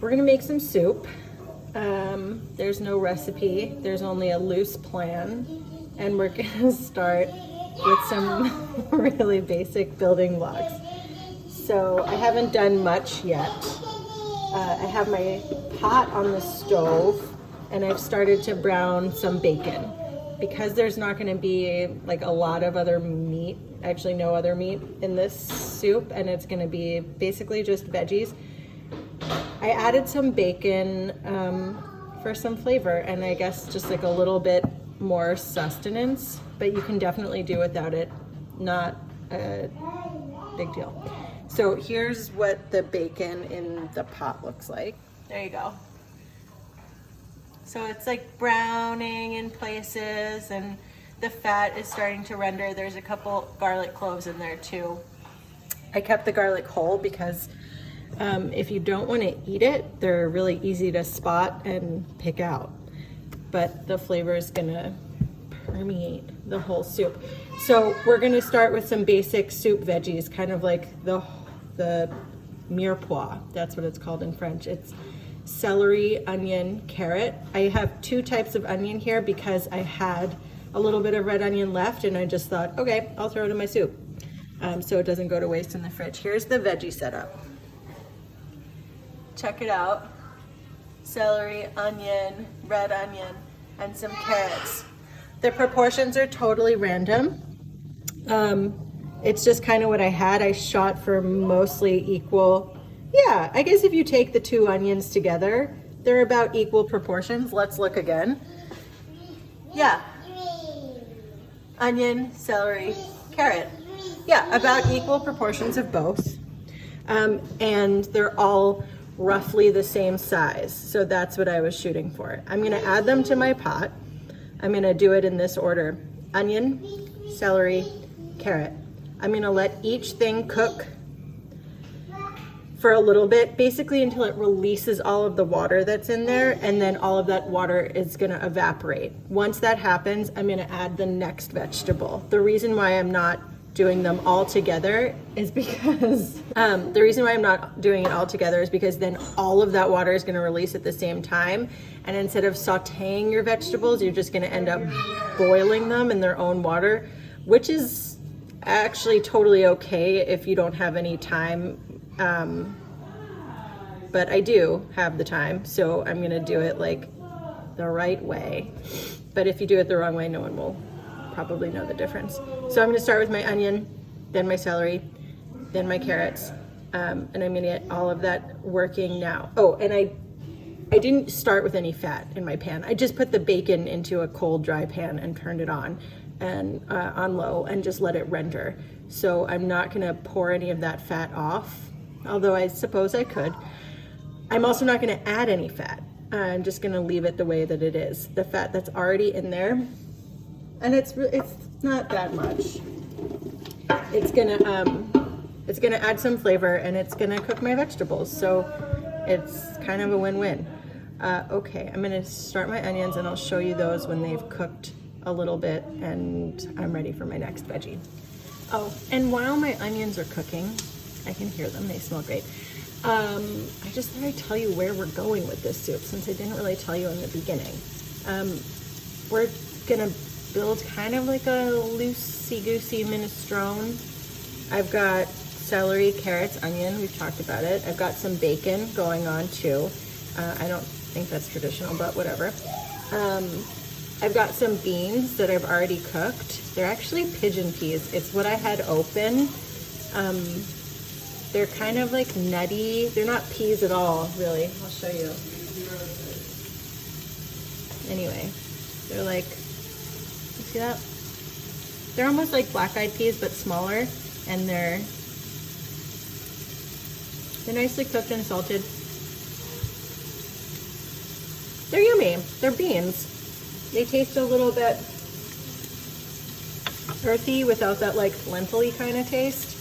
We're gonna make some soup. There's no recipe, there's only a loose plan, and we're gonna start with some really basic building blocks. So I haven't done much yet. I have my pot on the stove and I've started to brown some bacon. Because there's not gonna be like a lot of other meat, actually no other meat in this soup, and it's gonna be basically just veggies. I added some bacon for some flavor and I guess just like a little bit more sustenance, but you can definitely do without it. Not a big deal. So here's what the bacon in the pot looks like. There you go. So it's like browning in places and the fat is starting to render. There's a couple garlic cloves in there too. I kept the garlic whole because if you don't want to eat it, they're really easy to spot and pick out. But the flavor is gonna permeate the whole soup. So we're gonna start with some basic soup veggies, kind of like the mirepoix. That's what it's called in French. It's celery, onion, carrot. I have two types of onion here because I had a little bit of red onion left and I just thought, okay, I'll throw it in my soup so it doesn't go to waste in the fridge. Here's the veggie setup. Check it out. Celery, onion, red onion, and some carrots. The proportions are totally random. It's just kind of what I had. I shot for mostly equal. Yeah, I guess if you take the two onions together, they're about equal proportions. Let's look again. Yeah. Onion, celery, carrot. Yeah, about equal proportions of both. And they're all roughly the same size. So that's what I was shooting for. I'm gonna add them to my pot. I'm gonna do it in this order. Onion, celery, carrot. I'm gonna let each thing cook for a little bit, basically until it releases all of the water that's in there, and then all of that water is gonna evaporate. Once that happens, I'm gonna add the next vegetable. The reason why I'm not doing them all together is because, then all of that water is gonna release at the same time, and instead of sauteing your vegetables, you're just gonna end up boiling them in their own water, which is actually totally okay if you don't have any time. But I do have the time, so I'm gonna do it like the right way. But if you do it the wrong way, no one will probably know the difference. So I'm gonna start with my onion, then my celery, then my carrots, and I'm gonna get all of that working now. Oh, and I didn't start with any fat in my pan. I just put the bacon into a cold, dry pan and turned it on and on low and just let it render. So I'm not gonna pour any of that fat off, although I suppose I could. I'm also not gonna add any fat. I'm just gonna leave it the way that it is. The fat that's already in there, and it's not that much. It's gonna add some flavor and it's gonna cook my vegetables. So it's kind of a win-win. Okay, I'm gonna start my onions and I'll show you those when they've cooked a little bit and I'm ready for my next veggie. Oh, and while my onions are cooking, I can hear them, they smell great. I just thought I'd tell you where we're going with this soup since I didn't really tell you in the beginning. We're gonna build kind of like a loosey-goosey minestrone. I've got celery, carrots, onion, we've talked about it. I've got some bacon going on too. I don't think that's traditional, but whatever. I've got some beans that I've already cooked. They're actually pigeon peas. It's what I had open. They're kind of like nutty. They're not peas at all, really. I'll show you. Anyway, they're like, you see that? They're almost like black-eyed peas, but smaller, and they're nicely cooked and salted. They're yummy. They're beans. They taste a little bit earthy without that like lentil-y kind of taste.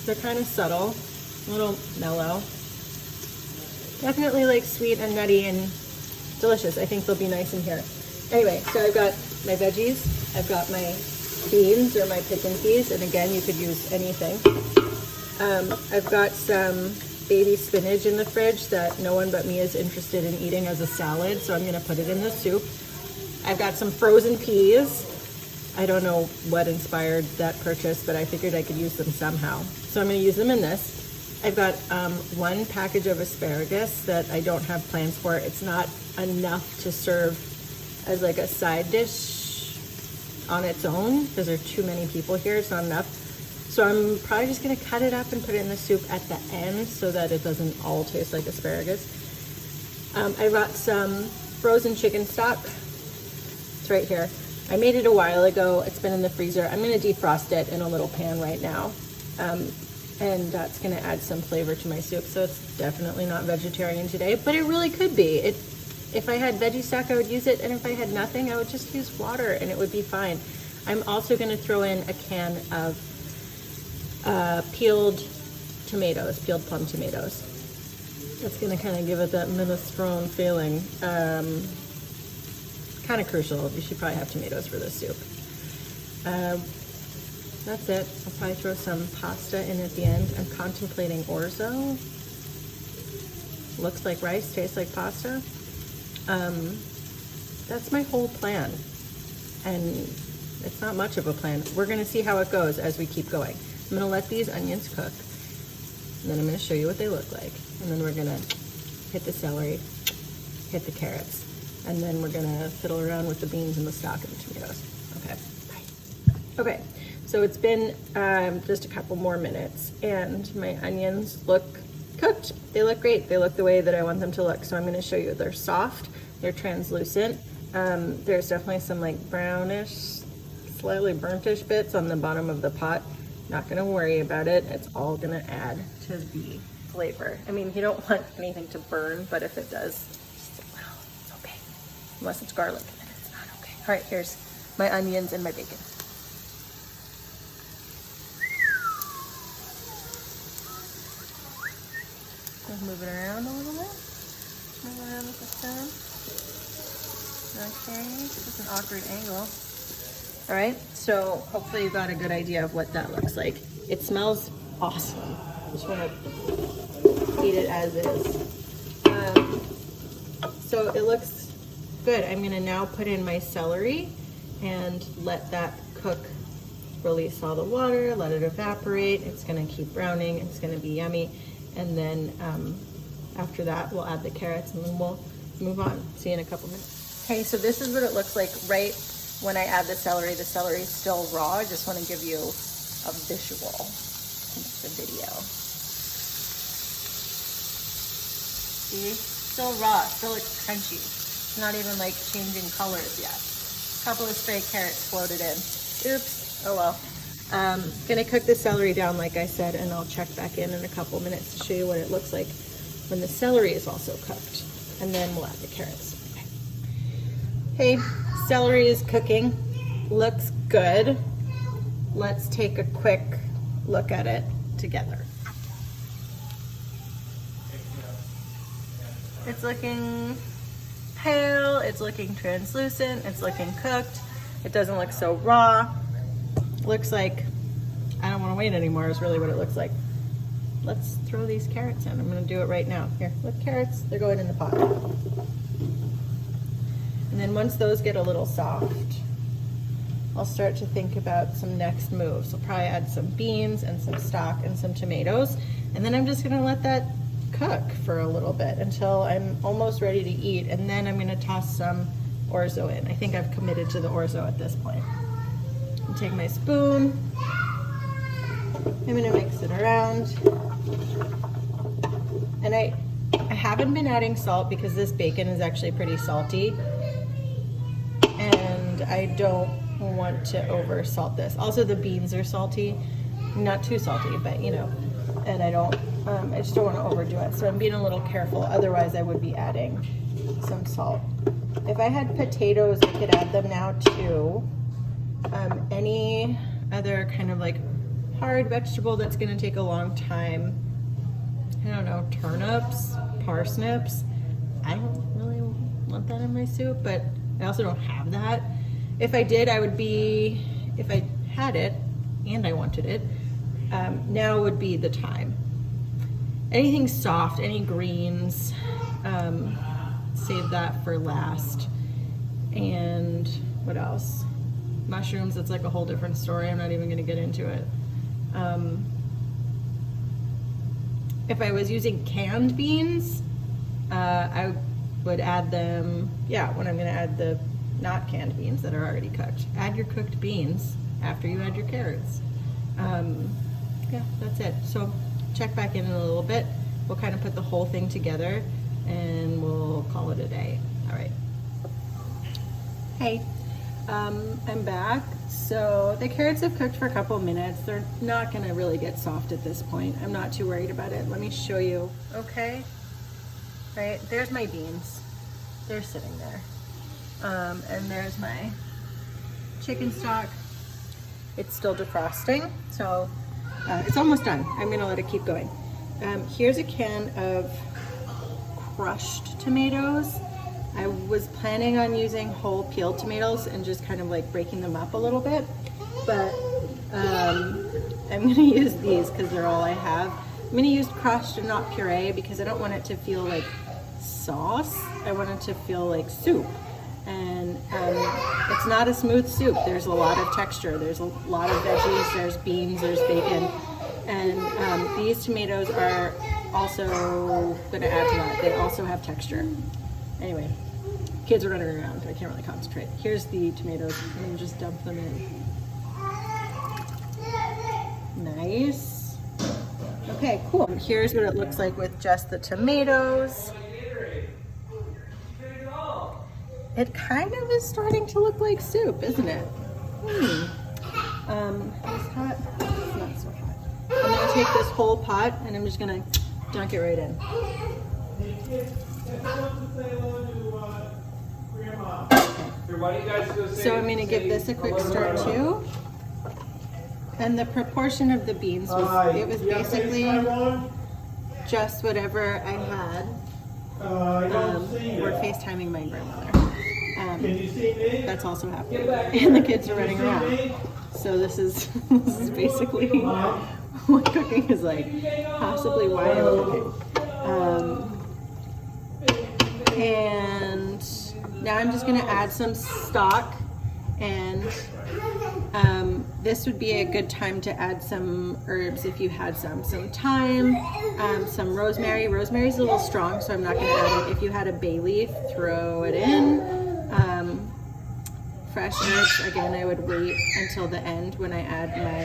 They're kind of subtle, a little mellow. Definitely like sweet and nutty and delicious. I think they'll be nice in here. Anyway, so I've got my veggies. I've got my beans or my pigeon peas, and again, you could use anything. I've got some baby spinach in the fridge that no one but me is interested in eating as a salad, so I'm gonna put it in the soup. I've got some frozen peas. I don't know what inspired that purchase, but I figured I could use them somehow. So I'm gonna use them in this. I've got one package of asparagus that I don't have plans for. It's not enough to serve as like a side dish on its own because there are too many people here. It's not enough. So I'm probably just gonna cut it up and put it in the soup at the end so that it doesn't all taste like asparagus. I got some frozen chicken stock. It's right here. I made it a while ago. It's been in the freezer. I'm gonna defrost it in a little pan right now. And that's gonna add some flavor to my soup. So it's definitely not vegetarian today, but it really could be. If I had veggie stock, I would use it, and if I had nothing, I would just use water and it would be fine. I'm also gonna throw in a can of peeled tomatoes, peeled plum tomatoes. That's gonna kind of give it that minestrone feeling. Kind of crucial. You should probably have tomatoes for this soup. That's it. I'll probably throw some pasta in at the end. I'm contemplating orzo. Looks like rice, tastes like pasta. That's my whole plan. And it's not much of a plan. We're gonna see how it goes as we keep going. I'm gonna let these onions cook. And then I'm gonna show you what they look like. And then we're gonna hit the celery, hit the carrots. And then we're gonna fiddle around with the beans and the stock and the tomatoes. Okay, bye. Okay, so it's been just a couple more minutes and my onions look cooked. They look great. They look the way that I want them to look. So I'm gonna show you. They're soft, they're translucent. There's definitely some like brownish, slightly burnt-ish bits on the bottom of the pot. Not gonna worry about it. It's all gonna add to the flavor. I mean, you don't want anything to burn, but if it does, well, it's okay. Unless it's garlic, then it's not okay. All right, here's my onions and my bacon. Just move it around a little bit. Move it around with the spoon. Okay, it's an awkward angle. All right, so hopefully you got a good idea of what that looks like. It smells awesome. Just want to eat it as is. So it looks good. I'm gonna now put in my celery and let that cook, release all the water, let it evaporate. It's gonna keep browning, it's gonna be yummy. And then after that, we'll add the carrots and then we'll move on. See you in a couple minutes. Okay, so this is what it looks like right when I add the celery. The celery is still raw. I just want to give you a visual. It's the video. See? Still raw, still looks crunchy. It's not even like changing colors yet. A couple of stray carrots floated in. Oops, oh well. Gonna cook the celery down like I said, and I'll check back in a couple minutes to show you what it looks like when the celery is also cooked. And then we'll add the carrots. Okay, celery is cooking. Looks good. Let's take a quick look at it together. It's looking pale, it's looking translucent, it's looking cooked. It doesn't look so raw. Looks like I don't want to wait anymore is really what it looks like. Let's throw these carrots in. I'm gonna do it right now. Here, look, carrots, they're going in the pot. And then once those get a little soft, I'll start to think about some next moves. I'll probably add some beans and some stock and some tomatoes. And then I'm just gonna let that cook for a little bit until I'm almost ready to eat. And then I'm gonna toss some orzo in. I think I've committed to the orzo at this point. I'll take my spoon. I'm gonna mix it around. And I haven't been adding salt because this bacon is actually pretty salty. And I don't want to over salt this. Also the beans are salty, not too salty, but you know, and I just don't want to overdo it. So I'm being a little careful. Otherwise I would be adding some salt. If I had potatoes, I could add them now too. Any other kind of like hard vegetable that's going to take a long time. I don't know, turnips, parsnips. I don't really want that in my soup, but I also don't have that. If I did, if I had it and I wanted it, now would be the time. anything soft, any greens, save that for last. And what else? Mushrooms, it's like a whole different story. I'm not even gonna get into it. If I was using canned beans, I would add them, yeah, when I'm gonna add the not canned beans that are already cooked. Add your cooked beans after you add your carrots. Yeah, that's it. So check back in a little bit. We'll kind of put the whole thing together and we'll call it a day. All right. Hey, I'm back. So the carrots have cooked for a couple minutes. They're not gonna really get soft at this point. I'm not too worried about it. Let me show you, okay? Right, there's my beans. They're sitting there. And there's my chicken stock. It's still defrosting, so it's almost done. I'm gonna let it keep going. Here's a can of crushed tomatoes. I was planning on using whole peeled tomatoes and just kind of like breaking them up a little bit, but I'm gonna use these because they're all I have. I'm gonna use crushed and not puree because I don't want it to feel like sauce. I want it to feel like soup. And it's not a smooth soup. There's a lot of texture. There's a lot of veggies, there's beans, there's bacon. And these tomatoes are also gonna add to that. They also have texture. Anyway, kids are running around. I can't really concentrate. Here's the tomatoes. I'm gonna just dump them in. Nice. Okay, cool. Here's what it looks like with just the tomatoes. It kind of is starting to look like soup, isn't it? It's hot. It's not so hot. I'm gonna take this whole pot and I'm just gonna dunk it right in. So I'm gonna give this a quick stir too. And the proportion of the beans was, it was basically just whatever I had. We're FaceTiming my grandmother. That's also happening. And the kids are running around. So this is basically what cooking is like. Possibly why I'm cooking. And now I'm just gonna add some stock, and this would be a good time to add some herbs if you had some thyme, some rosemary. Rosemary's a little strong, so I'm not gonna add it. If you had a bay leaf, throw it in. Fresh herbs, again, I would wait until the end when I add my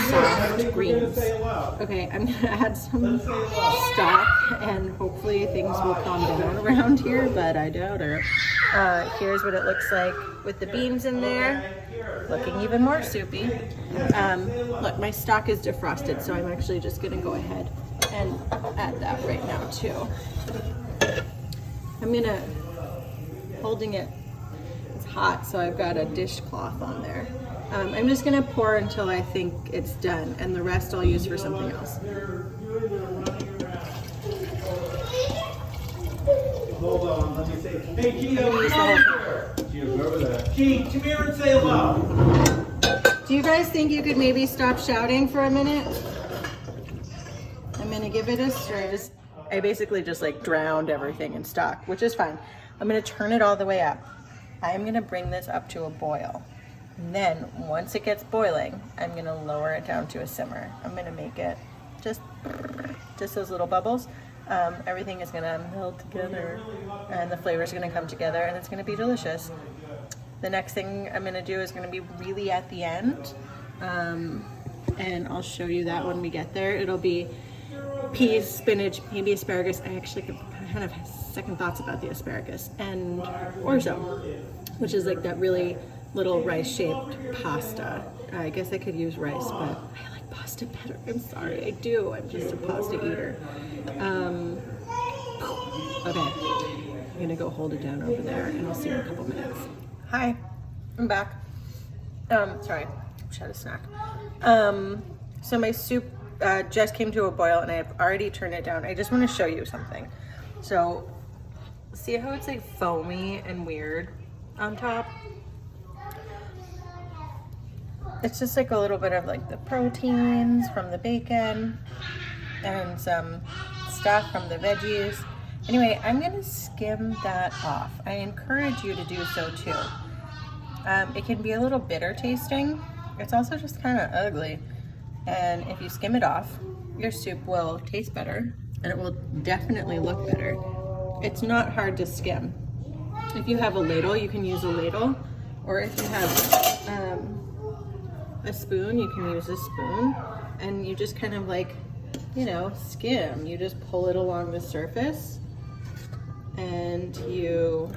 soft greens. Okay, I'm gonna add some stock and hopefully things will calm down around here, but I doubt it. Here's what it looks like with the beans in there, looking even more soupy. Look, my stock is defrosted, so I'm actually just gonna go ahead and add that right now too. I'm gonna, holding it, it's hot, so I've got a dishcloth on there. I'm just gonna pour until I think it's done, and the rest I'll use for something else. Hold on, let me say. Hey, G, remember that. G, come here and say hello. Do you guys think you could maybe stop shouting for a minute? I'm gonna give it a stir. I basically just like drowned everything in stock, which is fine. I'm gonna turn it all the way up. I'm gonna bring this up to a boil. And then once it gets boiling, I'm gonna lower it down to a simmer. I'm gonna make it just those little bubbles. Everything is gonna melt together and the flavors are gonna come together and it's gonna be delicious. The next thing I'm gonna do is gonna be really at the end. And I'll show you that when we get there. It'll be peas, spinach, maybe asparagus. I actually kind of have second thoughts about the asparagus, and orzo, which is like that really little rice-shaped pasta. I guess I could use rice, but I like pasta better. I'm sorry, I do. I'm just a pasta eater. Okay, I'm gonna go hold it down over there, and I'll see you in a couple minutes. Hi, I'm back. Sorry, just had a snack. So my soup just came to a boil, and I've already turned it down. I just want to show you something. So, see how it's like foamy and weird on top? It's just like a little bit of like the proteins from the bacon. and some stuff from the veggies. Anyway, I'm gonna skim that off. I encourage you to do so too. It can be a little bitter tasting. It's also just kind of ugly. And if you skim it off, your soup will taste better and it will definitely look better. It's not hard to skim. If you have a ladle, you can use a ladle, or if you have a spoon, you can use a spoon, and you just kind of like, you know, skim. You just pull it along the surface and you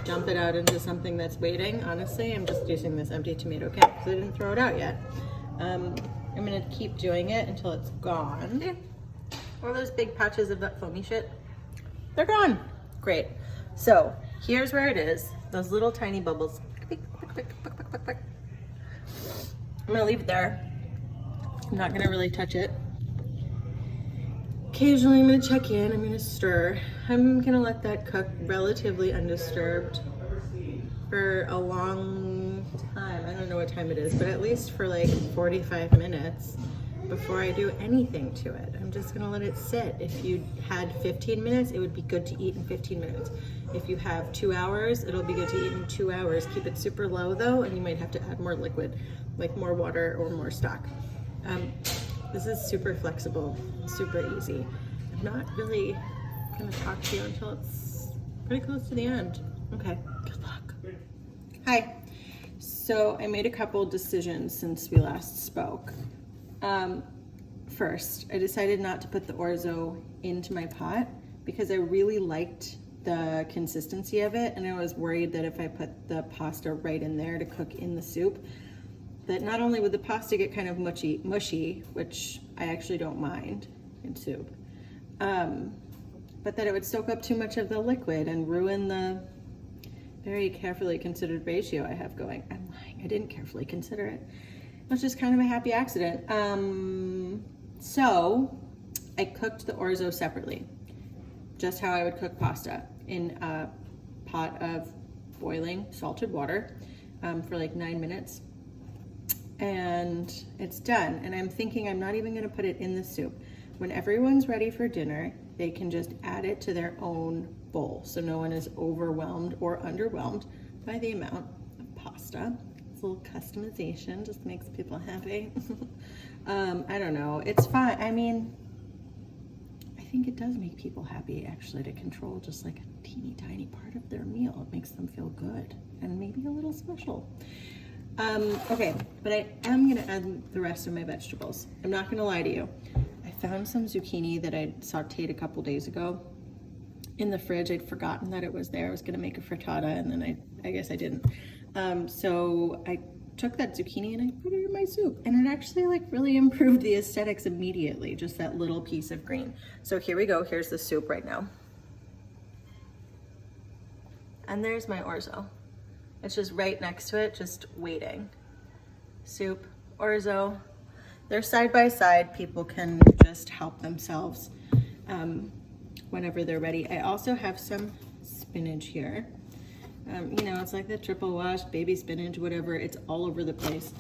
dump it out into something that's waiting. Honestly, I'm just using this empty tomato can because I didn't throw it out yet. I'm gonna keep doing it until it's gone. All those big patches of that foamy shit, they're gone. Great. So here's where it is. Those little tiny bubbles. I'm gonna leave it there. I'm not gonna really touch it. Occasionally I'm gonna check in, I'm gonna stir. I'm gonna let that cook relatively undisturbed for a long time. I don't know what time it is, but at least for like 45 minutes before I do anything to it. I'm just gonna let it sit. If you had 15 minutes, it would be good to eat in 15 minutes. If you have 2 hours, it'll be good to eat in 2 hours. Keep it super low though, and you might have to add more liquid, like more water or more stock. This is super flexible, super easy. I'm not really gonna talk to you until it's pretty close to the end. Okay, good luck. Hi. So I made a couple decisions since we last spoke. First, I decided not to put the orzo into my pot because I really liked the consistency of it, and I was worried that if I put the pasta right in there to cook in the soup, that not only would the pasta get kind of mushy, which I actually don't mind in soup, but that it would soak up too much of the liquid and ruin the very carefully considered ratio I have going. I'm lying, I didn't carefully consider it. It was just kind of a happy accident. So I cooked the orzo separately, just how I would cook pasta, in a pot of boiling salted water for like 9 minutes. And it's done. And I'm thinking I'm not even gonna put it in the soup. When everyone's ready for dinner, they can just add it to their own bowl. So no one is overwhelmed or underwhelmed by the amount of pasta. It's a little customization, just makes people happy. I don't know, it's fine. I mean, I think it does make people happy actually to control just like a teeny tiny part of their meal. It makes them feel good and maybe a little special. Okay, but I am gonna add the rest of my vegetables. I'm not gonna lie to you. I found some zucchini that I sauteed a couple days ago in the fridge. I'd forgotten that it was there. I was gonna make a frittata and then I guess I didn't. So I took that zucchini and I put it in my soup, and it actually like really improved the aesthetics immediately, just that little piece of green. So here we go, here's the soup right now. And there's my orzo. It's just right next to it, just waiting. Soup, orzo, they're side by side. People can just help themselves whenever they're ready. I also have some spinach here. You know, it's like the triple wash, baby spinach, whatever. It's all over the place.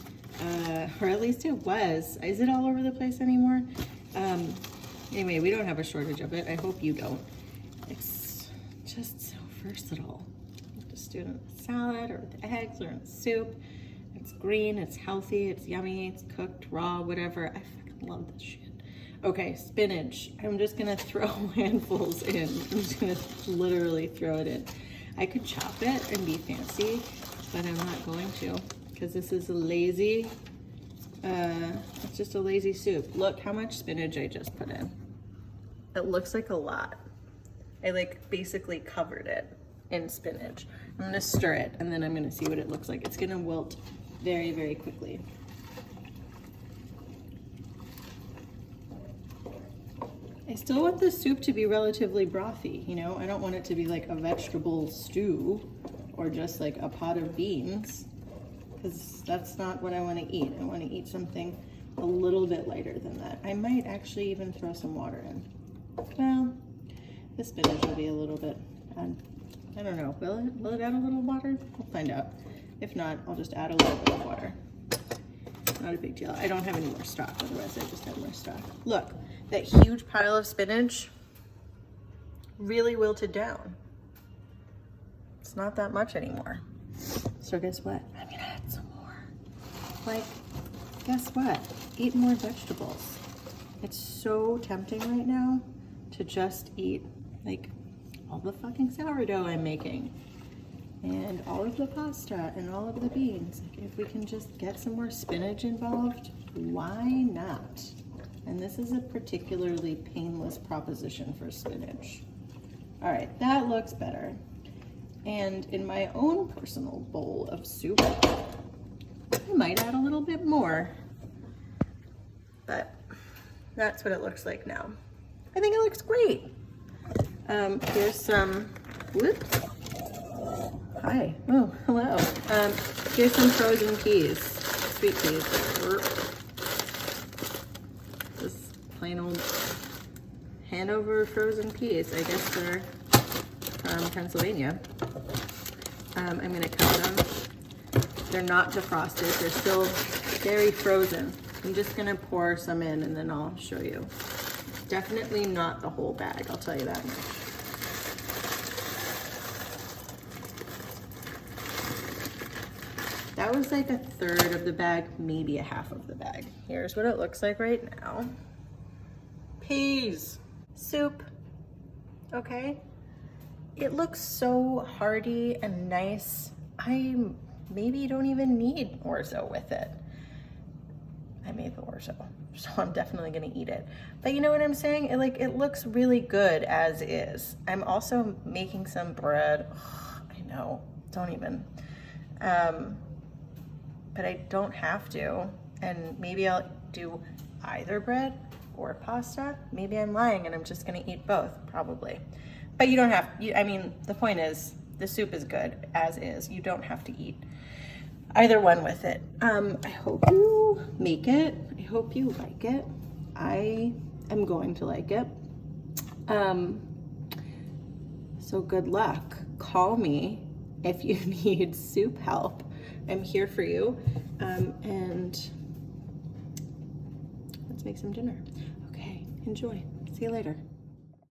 Or at least it was. Is it all over the place anymore? Anyway, we don't have a shortage of it. I hope you don't. It's just so versatile. Just do it in a salad or with eggs or in soup. It's green, it's healthy, it's yummy, it's cooked, raw, whatever. I fucking love this shit. Okay, spinach. I'm just gonna throw handfuls in. I'm just gonna literally throw it in. I could chop it and be fancy, but I'm not going to because this is a lazy, it's just a lazy soup. Look how much spinach I just put in. It looks like a lot. I like basically covered it in spinach. I'm gonna stir it and then I'm gonna see what it looks like. It's gonna wilt very, very quickly. I still want the soup to be relatively brothy, you know? I don't want it to be like a vegetable stew or just like a pot of beans, because that's not what I want to eat. I want to eat something a little bit lighter than that. I might actually even throw some water in. Well, the spinach will be a little bit, I don't know, will it add a little water? We'll find out. If not, I'll just add a little bit of water. Not a big deal. I don't have any more stock, otherwise I just have more stock. Look, that huge pile of spinach really wilted down. It's not that much anymore. So guess what? I'm gonna add some more. Like, guess what? Eat more vegetables. It's so tempting right now to just eat like all the fucking sourdough I'm making and all of the pasta and all of the beans. Like, if we can just get some more spinach involved, why not? And this is a particularly painless proposition for spinach. All right, that looks better. And in my own personal bowl of soup, I might add a little bit more, but that's what it looks like now. I think it looks great. Here's some, whoops. Hi, oh, hello. Here's some frozen peas, sweet peas. Just plain old Hanover frozen peas. I guess they're from Pennsylvania. I'm gonna cut them. They're not defrosted, they're still very frozen. I'm just gonna pour some in and then I'll show you. Definitely not the whole bag, I'll tell you that much. That was like a third of the bag, maybe a half of the bag. Here's what it looks like right now. Peas, soup, okay? It looks so hearty and nice. I maybe don't even need orzo with it. I made the orzo, so I'm definitely gonna eat it. But you know what I'm saying? It looks really good as is. I'm also making some bread. Ugh, I know, don't even. But I don't have to. And maybe I'll do either bread or pasta. Maybe I'm lying and I'm just gonna eat both, probably. But you don't have, I mean, the point is, the soup is good as is. You don't have to eat either one with it. I hope you make it. I hope you like it. I am going to like it. So good luck. Call me if you need soup help. I'm here for you. And let's make some dinner. Okay, enjoy. See you later.